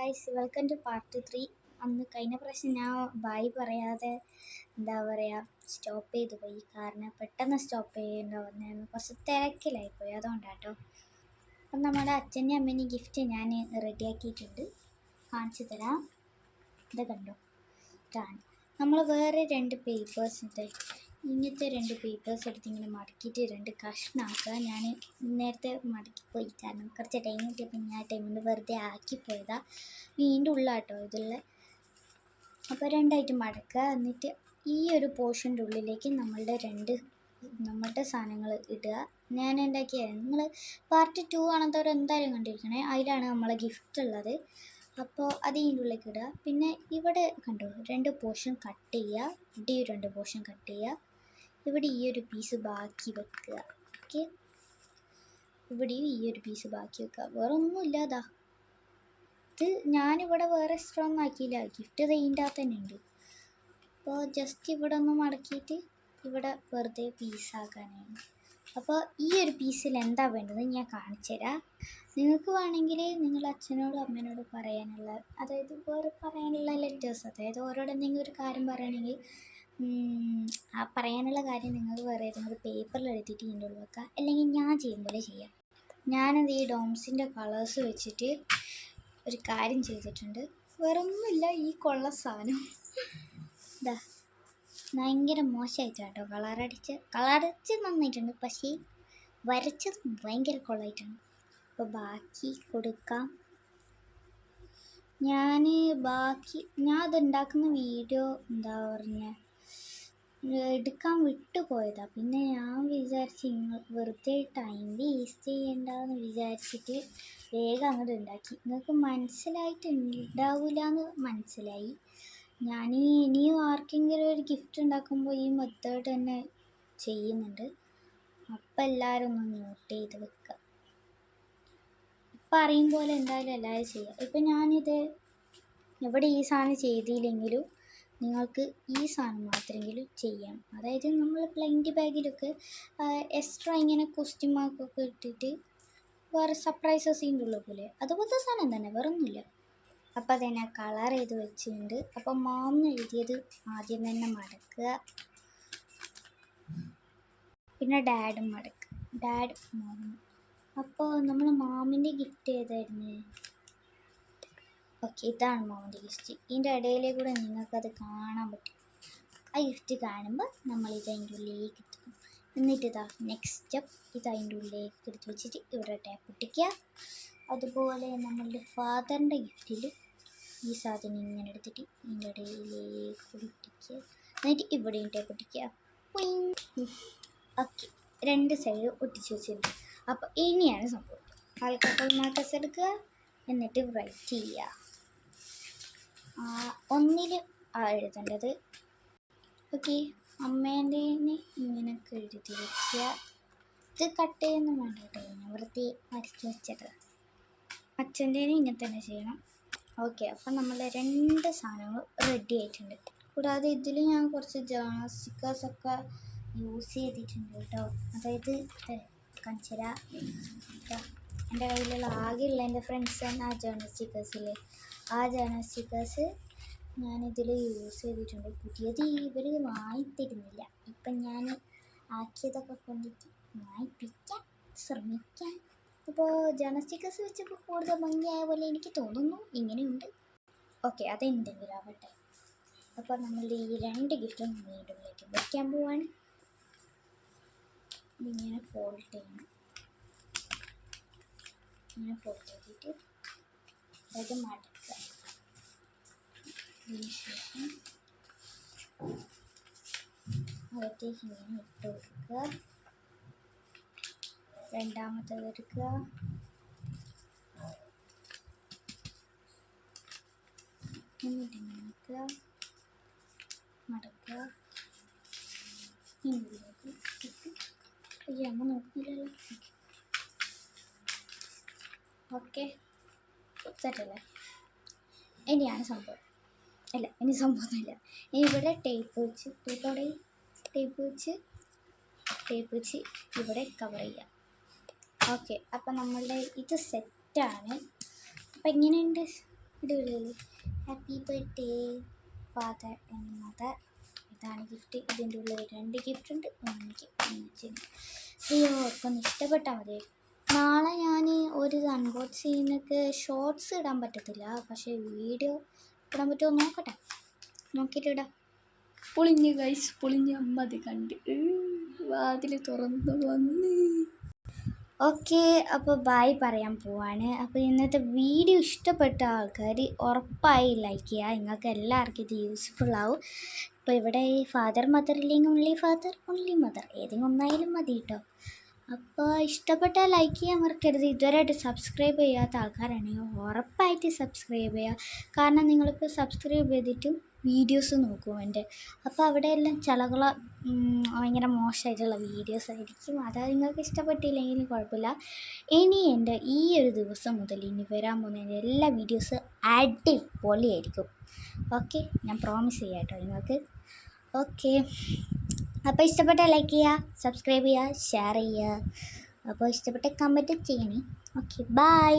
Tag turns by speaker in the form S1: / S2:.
S1: Guys, welcome to part 3. അന്ന് കഴിഞ്ഞ പ്രാവശ്യം ഞാൻ ബായ് പറയാതെ സ്റ്റോപ്പ് ചെയ്തു പോയി. കാരണം പെട്ടെന്ന് സ്റ്റോപ്പ് ചെയ്യേണ്ട വന്നു, കുറച്ച് തിരക്കിലായിപ്പോയി, അതുകൊണ്ടാട്ടോ. അപ്പം നമ്മുടെ അച്ഛൻ്റെ അമ്മേൻ്റെ ഗിഫ്റ്റ് ഞാൻ റെഡിയാക്കിയിട്ടുണ്ട്, കാണിച്ചു തരാം. ഇത് കണ്ടോ, ഇതാണ്. നമ്മൾ വേറെ 2 പേപ്പേഴ്സ് ഇങ്ങനത്തെ 2 പേപ്പേഴ്സ് എടുത്ത് ഇങ്ങനെ മടക്കിയിട്ട് 2 കഷ്ണമാക്കുക. ഞാൻ നേരത്തെ മടക്കി പോയി, കാരണം കുറച്ച് ടൈം കിട്ടിയപ്പോൾ ഞാൻ ടൈമിൽ വെറുതെ ആക്കിപ്പോയതാണ്. വീണ്ടും ഉള്ളാട്ടോ ഇതിൽ. അപ്പോൾ 2 ആയിട്ട് മടക്കുക. എന്നിട്ട് ഈ ഒരു പോർഷൻ്റെ ഉള്ളിലേക്ക് നമ്മളുടെ സാധനങ്ങൾ ഇടുക. ഞാൻ ഉണ്ടാക്കിയത് നിങ്ങൾ പാർട്ട് 2 ആണെന്നവർ എന്തായാലും കണ്ടിരിക്കണേ, അതിലാണ് നമ്മളെ ഗിഫ്റ്റ് ഉള്ളത്. അപ്പോൾ അത് ഇതിൻ്റെ ഉള്ളിലേക്ക് ഇടുക. പിന്നെ ഇവിടെ കണ്ടോ 2 പോർഷൻ കട്ട് ചെയ്യുക, ഇവിടെ 2 പോർഷൻ കട്ട് ചെയ്യുക, ഇവിടെ ഈ ഒരു പീസ് ബാക്കി വെക്കുക. ഓക്കെ, ഇവിടെയും ഈ ഒരു പീസ് ബാക്കി വെക്കുക. വേറെ ഒന്നുമില്ലാതാ, ഇത് ഞാനിവിടെ വേറെ സ്ട്രോങ് ആക്കിയില്ല, ഗിഫ്റ്റ് ഇതിൻ്റെ അകത്ത് തന്നെ ഉണ്ട്. അപ്പോൾ ജസ്റ്റ് ഇവിടെ ഒന്ന് മടക്കിയിട്ട് ഇവിടെ വെറുതെ പീസാക്കാനാണ്. അപ്പോൾ ഈ ഒരു പീസിൽ എന്താ വേണ്ടത് ഞാൻ കാണിച്ചു തരാം. നിങ്ങൾക്ക് വേണമെങ്കിൽ നിങ്ങൾ അച്ഛനോടും അമ്മേനോടും പറയാനുള്ള, അതായത് വേറെ പറയാനുള്ള ലെറ്റേഴ്സ്, അതായത് ഓരോട് എന്തെങ്കിലും ഒരു കാര്യം പറയണമെങ്കിൽ ആ പറയാനുള്ള കാര്യം നിങ്ങൾ വേറെ ഏതെങ്കിലും പേപ്പറിൽ എഴുതിയിട്ട് ഇതിൻ്റെ ഉള്ളിൽ വെക്കുക. അല്ലെങ്കിൽ ഞാൻ ചെയ്യും പോലെ ചെയ്യാം. ഞാനത് ഈ ഡോംസിൻ്റെ കളേഴ്സ് വെച്ചിട്ട് ഒരു കാര്യം ചെയ്തിട്ടുണ്ട്. വേറെ ഒന്നുമില്ല, ഈ കൊള്ള സാധനം ഇതാ ഭയങ്കര മോശമായിട്ടാട്ടോ കളറടിച്ച് നന്നായിട്ടുണ്ട്, പക്ഷേ വരച്ചത് ഭയങ്കര കൊള്ളായിട്ടാണ്. അപ്പോൾ ബാക്കി കൊടുക്കാം. ഞാൻ അത് ഉണ്ടാക്കുന്ന വീഡിയോ എടുക്കാൻ വിട്ടുപോയതാണ്. പിന്നെ ഞാൻ വിചാരിച്ച് വെറുതെ ടൈം വേസ്റ്റ് ചെയ്യണ്ടെന്ന് വിചാരിച്ചിട്ട് വേഗം അങ്ങോട്ട് ഉണ്ടാക്കി. നിങ്ങൾക്ക് മനസ്സിലായിട്ടുണ്ടാവില്ല എന്ന് മനസ്സിലായി. ഞാൻ ഇനിയും ആർക്കെങ്കിലും ഒരു ഗിഫ്റ്റ് ഉണ്ടാക്കുമ്പോൾ ഈ മെത്തേഡ് തന്നെ ചെയ്യുന്നുണ്ട്. അപ്പം എല്ലാവരും ഒന്ന് നോട്ട് ചെയ്ത് വെക്കുക. ഇപ്പം അറിയും പോലെ എന്തായാലും എല്ലാവരും ചെയ്യുക. ഇപ്പം ഞാനിത് ഇവിടെ ഈ സാധനം ചെയ്തില്ലെങ്കിലും നിങ്ങൾക്ക് ഈ സാധനം മാത്രമെങ്കിലും ചെയ്യണം. അതായത് നമ്മൾ പ്ലെയിൻറ്റ് ബാഗിലൊക്കെ എക്സ്ട്രാ ഇങ്ങനെ ക്വസ്റ്റ്യൻ മാർക്കൊക്കെ ഇട്ടിട്ട് വേറെ സർപ്രൈസസ് ഇതിൻ്റെ ഉള്ളിൽ പോലെ അതുപോലത്തെ സാധനം തന്നെ, വേറെ ഒന്നുമില്ല. അപ്പം അതന്നെ കളർ ചെയ്ത് വെച്ചിട്ടുണ്ട്. അപ്പം മാം എഴുതിയത് ആദ്യം തന്നെ മടക്കുക, പിന്നെ ഡാഡും മടക്കുക, ഡാഡ് മാം. അപ്പോൾ നമ്മൾ മാമിൻ്റെ ഗിഫ്റ്റ് ഏതായിരുന്നു? ഓക്കെ, ഇതാണ് മാമിൻ്റെ ഗിഫ്റ്റ്. ഇതിൻ്റെ ഇടയിലേക്കൂടെ നിങ്ങൾക്കത് കാണാൻ പറ്റും. ആ ഗിഫ്റ്റ് കാണുമ്പോൾ നമ്മളിത് അതിൻ്റെ ഉള്ളിലേക്ക് എത്തും. എന്നിട്ട് ഇതാ നെക്സ്റ്റ് സ്റ്റെപ്പ്, ഇത് അതിൻ്റെ ഉള്ളിലേക്ക് എടുത്ത് വെച്ചിട്ട് ഇവിടെ ടാപ്പ് ഒട്ടിക്കുക. അതുപോലെ നമ്മളുടെ ഫാദറിൻ്റെ ഗിഫ്റ്റിൽ ഈ സാധനം ഇങ്ങനെ എടുത്തിട്ട് ഇതിൻ്റെ ഇടയിലേക്ക് ഒട്ടിക്കുക. എന്നിട്ട് ഇവിടെയും ടാപ്പ് ഒട്ടിക്കുക. ഓക്കെ, 2 സൈഡ് ഒട്ടിച്ച് വെച്ചിട്ടുണ്ട്. അപ്പോൾ ഇനിയാണ് സംഭവം. ആൾക്കാർ മാർക്കസ് എടുക്കുക, എന്നിട്ട് റൈറ്റ് ചെയ്യുക. 1 എഴുതേണ്ടത്. ഓക്കെ, അമ്മേൻ്റെ ഇങ്ങനെയൊക്കെ എഴുതി വെക്കുക. ഇത് കട്ട് ചെയ്യുന്നു വേണ്ട കേട്ടോ, ഞാൻ വെറുതെ വരച്ച് വെച്ചത്. അച്ഛൻ്റെ ഇങ്ങനെ തന്നെ ചെയ്യണം. ഓക്കെ, അപ്പം നമ്മൾ 2 സാധനങ്ങൾ റെഡി ആയിട്ടുണ്ട്. കൂടാതെ ഇതിൽ ഞാൻ കുറച്ച് ജാസ്റ്റിക്കേഴ്സൊക്കെ യൂസ് ചെയ്തിട്ടുണ്ട് കേട്ടോ. അതായത് കാണിച്ചുതര, എൻ്റെ കയ്യിലുള്ള ആകെയുള്ള എൻ്റെ ഫ്രണ്ട്സ് തന്നെ ആ ജേണൽ സ്റ്റിക്കേഴ്സില്ലേ, ആ ജേണൽ സ്റ്റിക്കേഴ്സ് ഞാനിതിൽ യൂസ് ചെയ്തിട്ടുണ്ട്. പുതിയത് ഇവർ വാങ്ങിത്തരുന്നില്ല. ഇപ്പം ഞാൻ ആക്കിയതൊക്കെ കൊണ്ടിട്ട് വാങ്ങിപ്പിക്കാൻ ശ്രമിക്കാം. അപ്പോൾ ജേണൽ സ്റ്റിക്കേഴ്സ് വെച്ചപ്പോൾ കൂടുതൽ ഭംഗിയായ പോലെ എനിക്ക് തോന്നുന്നു. ഇങ്ങനെയുണ്ട്. ഓക്കെ, അതെന്തെങ്കിലും ആവട്ടെ. അപ്പോൾ നമ്മളുടെ ഈ 2 ഗിഫ്റ്റും വീണ്ടും വയ്ക്കാൻ പോവാണ്. ഇങ്ങനെ ഫോൾഡ് ചെയ്യണം. ഇങ്ങനെ ഫോൾഡ് ചെയ്തിട്ട് അത് മടക്കുക. അതിന് ശേഷം അകത്തേക്ക് ഇങ്ങനെ ഇട്ട് കൊടുക്കുക. രണ്ടാമത്തേത് എടുക്കുക. എന്നിട്ട് ഇങ്ങനെ മടക്കുക. ഇതിലേക്ക് ഇട്ട് അമ്മ നോക്കുന്നില്ലല്ലോ. ഓക്കെ, സെറ്റല്ലേ? ഇനിയാണ് സംഭവം. ഇനി സംഭവമൊന്നുമില്ല. ഇനി ഇവിടെ ടേപ്പ് വെച്ച് ഇവിടെ കവർ ചെയ്യാം. ഓക്കെ, അപ്പം നമ്മളുടെ ഇത് സെറ്റാണ്. അപ്പം എങ്ങനെയുണ്ട്? അടിപൊളിയല്ലേ? Happy birthday father and mother. ഇതാണ് ഗിഫ്റ്റ്. ഇതിൻ്റെ ഉള്ളിൽ 2 ഗിഫ്റ്റ് ഉണ്ട്. എനിക്ക് അയ്യോ അപ്പം ഇഷ്ടപ്പെട്ടാൽ മതി. നാളെ ഞാൻ ഒരു അൺബോക്സിങ്ങിനൊക്കെ ഷോർട്സ് ഇടാൻ പറ്റത്തില്ല, പക്ഷേ വീഡിയോ ഇടാൻ പറ്റുമോ നോക്കട്ടെ, നോക്കിയിട്ടിടാം. പൊളിഞ്ഞ് ഗൈസ്, പൊളിഞ്ഞ് അമ്മ അത് കണ്ട് വാതിൽ തുറന്നു വന്ന്. ഓക്കെ, അപ്പോൾ ബായ് പറയാൻ പോവാണ്. അപ്പോൾ ഇന്നത്തെ വീഡിയോ ഇഷ്ടപ്പെട്ട ആൾക്കാർ ഉറപ്പായി ലൈക്ക് ചെയ്യുക. നിങ്ങൾക്ക് എല്ലാവർക്കും ഇത് യൂസ്ഫുൾ ആവും. ഇപ്പോൾ ഇവിടെ ഈ ഫാദർ മദർ ഇല്ലെങ്കിൽ ഓൺലി ഫാദർ ഓൺലി മദർ ഏതെങ്കിലും ഒന്നായാലും മതി കേട്ടോ. അപ്പോൾ ഇഷ്ടപ്പെട്ടാൽ ലൈക്ക് ചെയ്യാൻ മറക്കരുത്. ഇതുവരെയായിട്ട് സബ്സ്ക്രൈബ് ചെയ്യാത്ത ആൾക്കാരാണെങ്കിൽ ഉറപ്പായിട്ട് സബ്സ്ക്രൈബ് ചെയ്യുക. കാരണം നിങ്ങളിപ്പോൾ സബ്സ്ക്രൈബ് ചെയ്തിട്ടും വീഡിയോസ് നോക്കും എൻ്റെ, അപ്പോൾ അവിടെയെല്ലാം ചിലകൾ ഭയങ്കര മോശമായിട്ടുള്ള വീഡിയോസ് ആയിരിക്കും. അത് നിങ്ങൾക്ക് ഇഷ്ടപ്പെട്ടില്ലെങ്കിലും കുഴപ്പമില്ല. ഇനി എൻ്റെ ഈ ഒരു ദിവസം മുതൽ ഇനി വരാൻ പോകുന്ന എല്ലാ വീഡിയോസ് അടിപൊളിയായിരിക്കും. ഓക്കെ, ഞാൻ പ്രോമിസ് ചെയ്യാം കേട്ടോ നിങ്ങൾക്ക്. ഓക്കെ, അപ്പോൾ ഇഷ്ടപ്പെട്ടാൽ ലൈക്ക് ചെയ്യുക, സബ്സ്ക്രൈബ് ചെയ്യുക, ഷെയർ ചെയ്യുക. അപ്പോൾ ഇഷ്ടപ്പെട്ട കമൻറ്റ് ചെയ്യണേ. Okay, by.